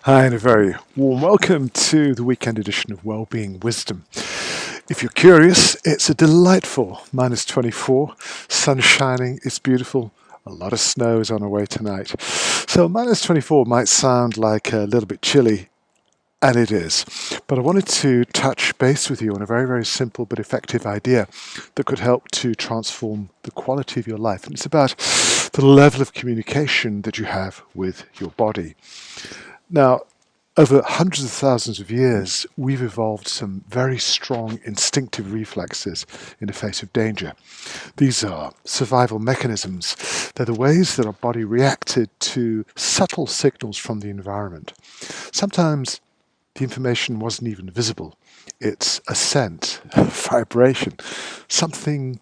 Hi, and a very warm welcome to the weekend edition of Wellbeing Wisdom. If you're curious, it's a delightful -24, sun shining, it's beautiful. A lot of snow is on our way tonight. So -24 might sound like a little bit chilly, and it is. But I wanted to touch base with you on a very, very simple but effective idea that could help to transform the quality of your life. And it's about the level of communication that you have with your body. Now, over hundreds of thousands of years, we've evolved some very strong instinctive reflexes in the face of danger. These are survival mechanisms. They're the ways that our body reacted to subtle signals from the environment. Sometimes the information wasn't even visible. It's a scent, a vibration, something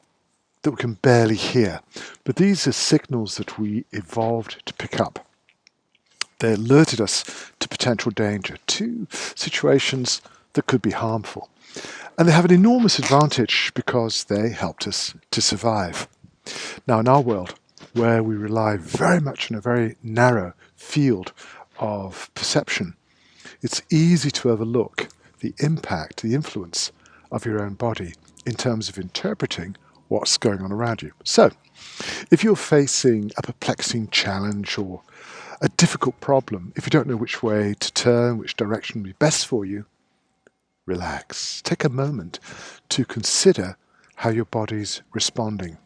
that we can barely hear. But these are signals that we evolved to pick up. They alerted us to potential danger, to situations that could be harmful. And they have an enormous advantage because they helped us to survive. Now, in our world, where we rely very much on a very narrow field of perception, it's easy to overlook the impact, the influence of your own body in terms of interpreting what's going on around you. So, if you're facing a perplexing challenge or a difficult problem, if you don't know which way to turn, which direction would be best for you, relax. Take a moment to consider how your body's responding.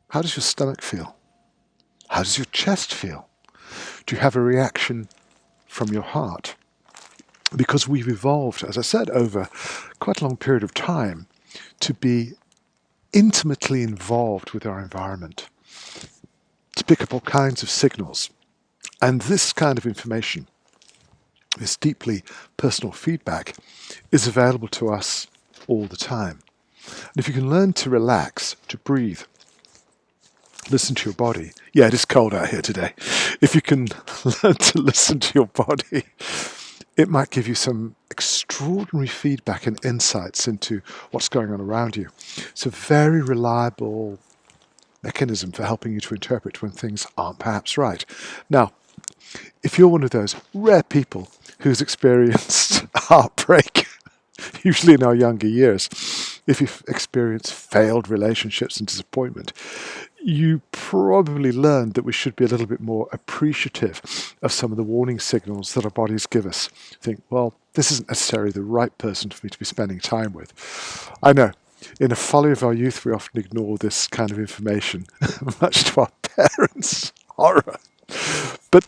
How does your stomach feel? How does your chest feel? Do you have a reaction from your heart? Because we've evolved, as I said, over quite a long period of time to be intimately involved with our environment, to pick up all kinds of signals. And this kind of information, this deeply personal feedback, is available to us all the time. And if you can learn to relax, to breathe, listen to your body. Yeah, it is cold out here today. If you can learn to listen to your body, it might give you some extraordinary feedback and insights into what's going on around you. It's a very reliable mechanism for helping you to interpret when things aren't perhaps right. Now, if you're one of those rare people who's experienced heartbreak, usually in our younger years, if you've experienced failed relationships and disappointment, you probably learned that we should be a little bit more appreciative of some of the warning signals that our bodies give us. Think, well, this isn't necessarily the right person for me to be spending time with. I know, in the folly of our youth, we often ignore this kind of information, much to our parents' horror. But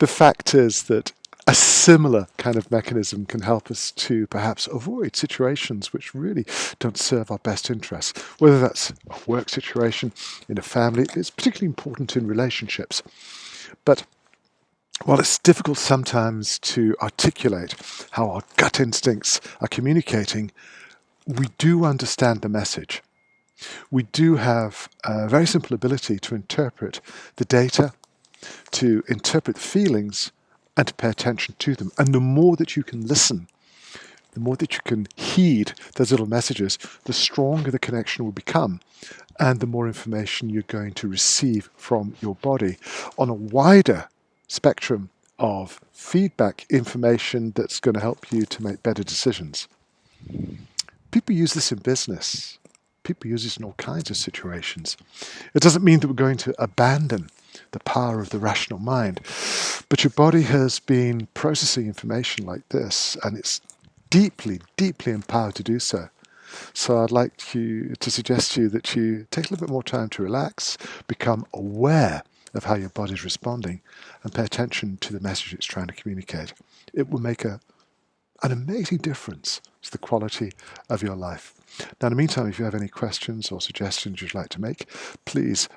the fact is that a similar kind of mechanism can help us to perhaps avoid situations which really don't serve our best interests, whether that's a work situation, in a family. It's particularly important in relationships. But while it's difficult sometimes to articulate how our gut instincts are communicating, we do understand the message. We do have a very simple ability to interpret the data, to interpret feelings, and to pay attention to them. And the more that you can listen, the more that you can heed those little messages, the stronger the connection will become, and the more information you're going to receive from your body on a wider spectrum of feedback information that's going to help you to make better decisions. People use this in business. People use this in all kinds of situations. It doesn't mean that we're going to abandon the power of the rational mind, but your body has been processing information like this, and it's deeply, deeply empowered to do so. So I'd like to suggest to you that you take a little bit more time to relax, become aware of how your body's responding, and pay attention to the message it's trying to communicate. It will make an amazing difference to the quality of your life. Now, in the meantime, if you have any questions or suggestions you'd like to make, please